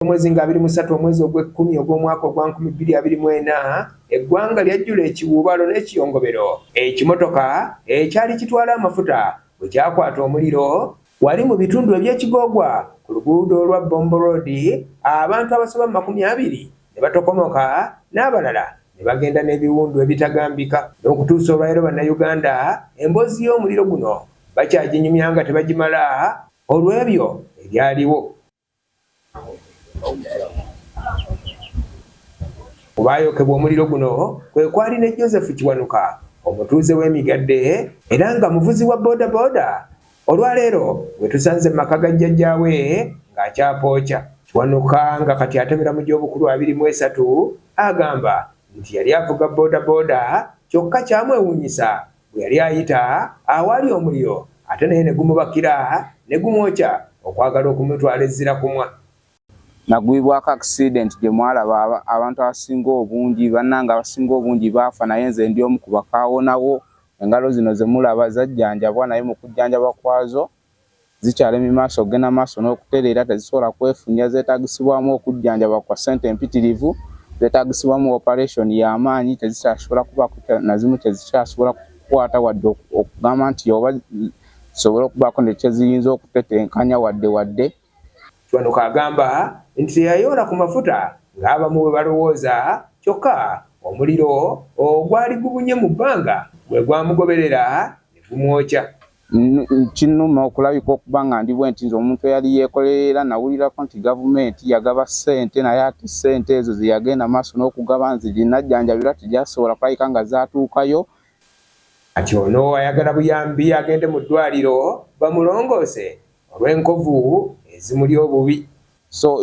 Omwezi nga 23 omwezi ogw'ekkumi ogw'omwaka ogwa 2024 eggwanga lyajjula ekiwuubalo n'ekiyongobero ekimotoka ekyali kitwala amafuta bwe kyakwata omuliro wali mu bitundu eby'Ekigogwa ku luguudo olwa Bombo Road. Abantu abasoba 20 ne batokomoka n'abalala ne bagenda n'ebiwundu ebitagambika n'okutuusa olwaleero bannayuganda emboozi y'omuliro guno bakyaginyumya nga tebagimala olw'ebyo ebyaliwo. Kubaayokebwa omuliro guno kwe kwali ne Joseph Kiwanuka omutuuze w'Emigadde era nga muvuzi wa bodaboda. Olwaleero we tusanze mu maka ga jjajjaawe ng'akyapookya. Kiwanuka nga kati atemera mu gy'obukulu 23 agamba nti yali avuga bodaboda kyokka kyamwewuunyisa bwe yali ayita awali omuliro ate naye ne gumubakira ne gumwokya okwagala okumutwala ezzira kumwa. Nagwibwako accident gye mwalaba abantu abasinga obungi bannanga abasinga obungi baafa naye nze ndi omu ku bakaawonawo. Engalo zino ze mulaba zajjanjabwa naye mu kujjanjabwa kwazo zikyali mu maaso ogenda maaso n'okutereera tezisobola kwefunya. Zeetagisibwamu okujjanjabwa kwa ssente empitirivu, zeetagisibwamu operation y'amaanyi, tezikyasobola kubaako nazimu tezikyasobola kukwata wadde okugamba nti oba zisobola okubaako ne kyeziyinza okutetenkanya wadde. Kiwanuka agamba nti teyayoola ku mafuta ng'abamu bwe balowooza, kyokka omuliro ogwali gubunye mu bbanga gwe gwamugoberera ne gumwokya. Kinnuma okulabika okuba nga ndi bwe nti nze omuntu eyali yeekolerera nawulirako nti gavumenti yagaba ssente naye ate ssente ezo ze yagenda maaso n'okugaba nziginajjanjabirwa tegyasobola kulabika nga zaatuukayo. Kati ono ayagala buyambi agende mu ddwaliro bamulongoose olw'enkovu ezimuli obubi. So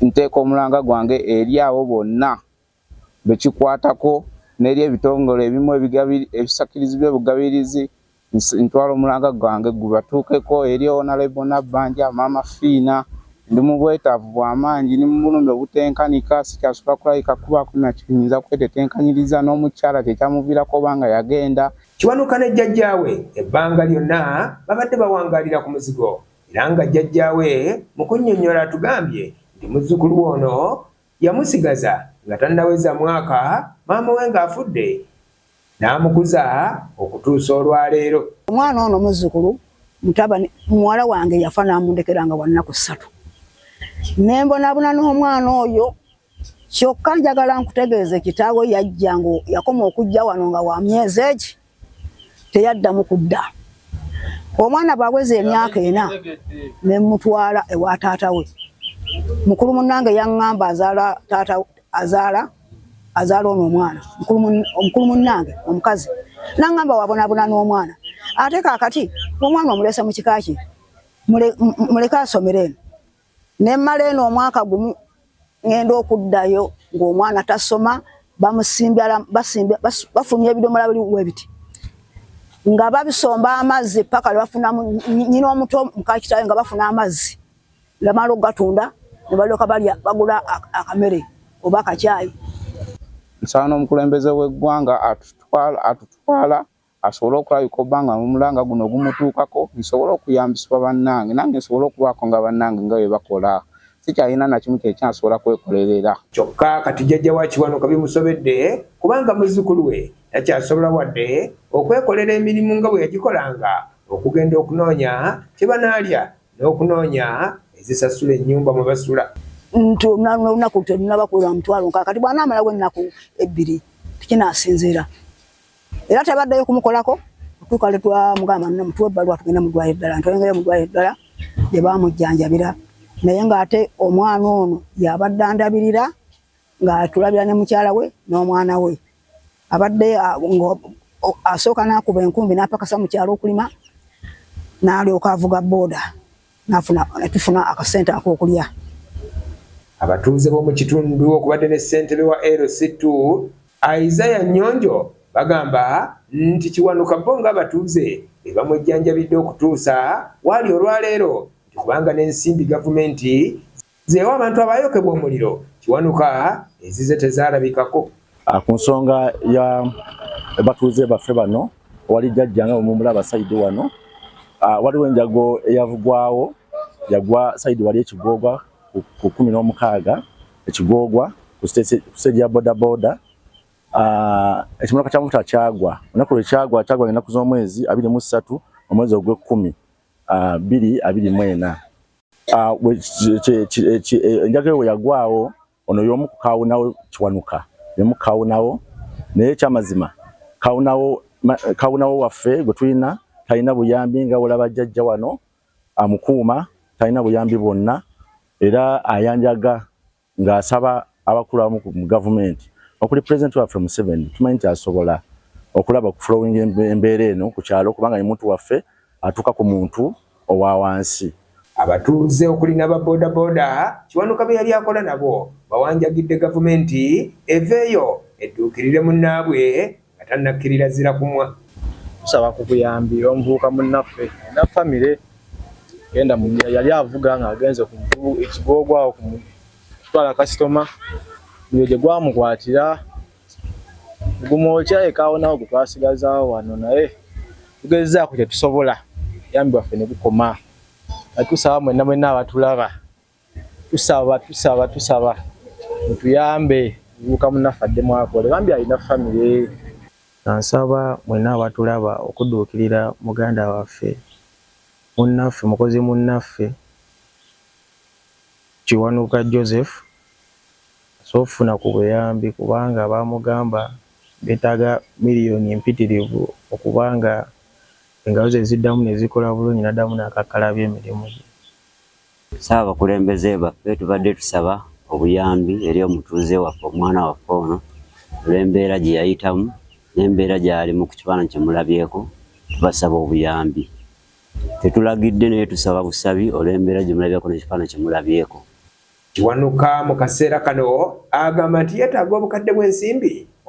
nteeka omulanga gwange eri abo bonna bekikwatako n'eri ebitongole ebimu ebisakirizi by'obugabirizi. Ntwala omulanga gwange gubatuukeko eri Honorable Nabbanja, Maama Fiina. Ndi mu bwetaavu bw'amaanyi ni mu bulumi obutenkanika, sikyasobola kulabika kubaako nakiyinza kwetetenkanyiriza n'omukyala tekyamuviirako obanga yagenda. Kiwanuka ne jjajjaawe ebbanga lyonna babadde bawangaalira ku muzigo era nga jjajjaawe mu kunnyonnyola atugambye nti muzzukulu ono yamusigaza nga tannaweza mwaka maama we ng'afudde n'amukuza okutuusa olwaleero. Omwana ono muzzukulu mutabani muwala wange yafa n'amundekera nga wa nnaku 3. Ne mbonabona n'omwana oyo kyokka njagala nkutegeeze kitaawe yajja ngo yakoma okujja wano nga wa myezi egi teyaddamu kudda. Omwana bwaweza emyaka 4 ne mutwala ewa taata we. Mukulu munnange yaŋŋamba azaala ono omwana. Omukulu munnange omukazi n'aŋŋamba wabonabona n'omwana. Ate kaakati omwana omulese mu kika ki muleke asomere eno. Ne mmala eno omwaka gumu ngenda okuddayo ng'omwana tasoma bafumya ebidomola buli webiti nga babisomba amazzi paka bafunamu nyina omuto mukakitawe nga bafuna amazzi lamalo gatunda ne balyoka balya bagula akamere oba akacyayi. Nsana omukulembeze w'eggwanga atutwala asobola okulabika obbanga omulanga guno gumutuukako nsobola okuyambisibwa bannange nange nsobola okubaako nga bannange nga bwe bakola. Sikyalina na kimu kyekyansobola kwekolerera. Kyokka kati jjajja wa Kiwanuka bimusobedde kubanga muzzukulu we takyasobola wadde okwekolera emirimu nga bwe yagikolanga okugenda okunoonya kye banaalya n'okunoonya ezisasula ennyumba mwe basula. Olunaku terunabakulira mutwalo kakati bw'anaamalawo ennaku 2 tikinasinziira era tabaddeyo kumukolako okutuuka letwamugamba mutuwe ebbaluwa tugenda mu ddwaliro eddala. Ntwengere mu ddwaliro eddala gye baamujjanjabira naye ng'ate omwana ono yabadde andabirira ng'atulabira ne mukyala we n'omwana we. Abadde asooka n'akuba enkumbi n'apakasa mu kyalo okulima n'alyoka avuga booda netufuna akasente ak'okulya. Abatuuze b'omu kitundu okubadde ne ssentebe wa LC2 Isaiah Nyonjo bagamba nti Kiwanuka bo ng'abatuuze be bamujjanjabidde okutuusa wali olwaleero nti kubanga n'ensimbi gavumenti zeewa abantu abaayokebwa omuliro Kiwanuka ezize tezaalabikako. Ku nsonga ya batuuze baffe bano wali jjajjanga omumulaba sayidi wano waliwo enjago eyavugwawo yagwa sayidi wali Ekigogwa ku 16 ekigogwa ku stage ya boda boda ekimotoka kya mafuta kyagwa onaku lwekyagwa ngenda kuza omwezi 23 omwezi ogw'ekumi 2024 enjagala we yagwawo ono y'omu ku kawunawo Kiwanuka y'omu kawunawo naye kyamazima kawunawo waffe gwe tulina talina buyambi nga olaba jjajja wano amukuuma talina buyambi bwonna era ayanjaga ng'asaba abakulu mu gavumenti okuli president waffe Museveni tumanyi nti asobola okulaba ku flowing embeera eno ku kyalo kubanga ye muntu waffe atuuka ku muntu owa wansi. Abatuuze okuli n'ababoda boda Kiwanuka be yali akola nabo bawanjagidde gavumenti eveeyo edduukirire munnaabwe nga tannakkirira zira kumwa. Tusaba ku buyambi omuvubuka munnaffe na famire genda yali avuga ng'agenze ku ekigogwa okutwala kasitoma yo gye gwamukwatira gumwokya ekaawonawo gwe twasigazaawo wano naye tugezezaako kye tusobola yambi waffe ne bukoma. Tusaba mwenna abatulaba tusaba mutuyambe omuvubuka munnaffe addemu akole bambi alina famire. Nansaba mwenna abatulaba okudduukirira muganda waffe munnaffe mukozi munnaffe Kiwanuka Joseph sofuna ku buyambi kubanga bamugamba beetaaga miliyoni empitirivu okubanga engalo ze ziddamu ne zikola bulungi n'addamu n'akakalabya emirimu gye. Saabakulembeze baffe tubadde tusaba obuyambi eri omutuuze waffe omwana waffe ono olw'embeera gye yayitamu n'embeera gy'alimu ku kifaananyi kye mulabyeko tubasaba obuyambi. Tetulagidde naye tusaba busabi olw'embeera gye mulabyeko n'ekifaananyi kye mulabyeko. Kiwanuka mu kaseera kano agamba nti yeetaaga obukadde bw'ensimbi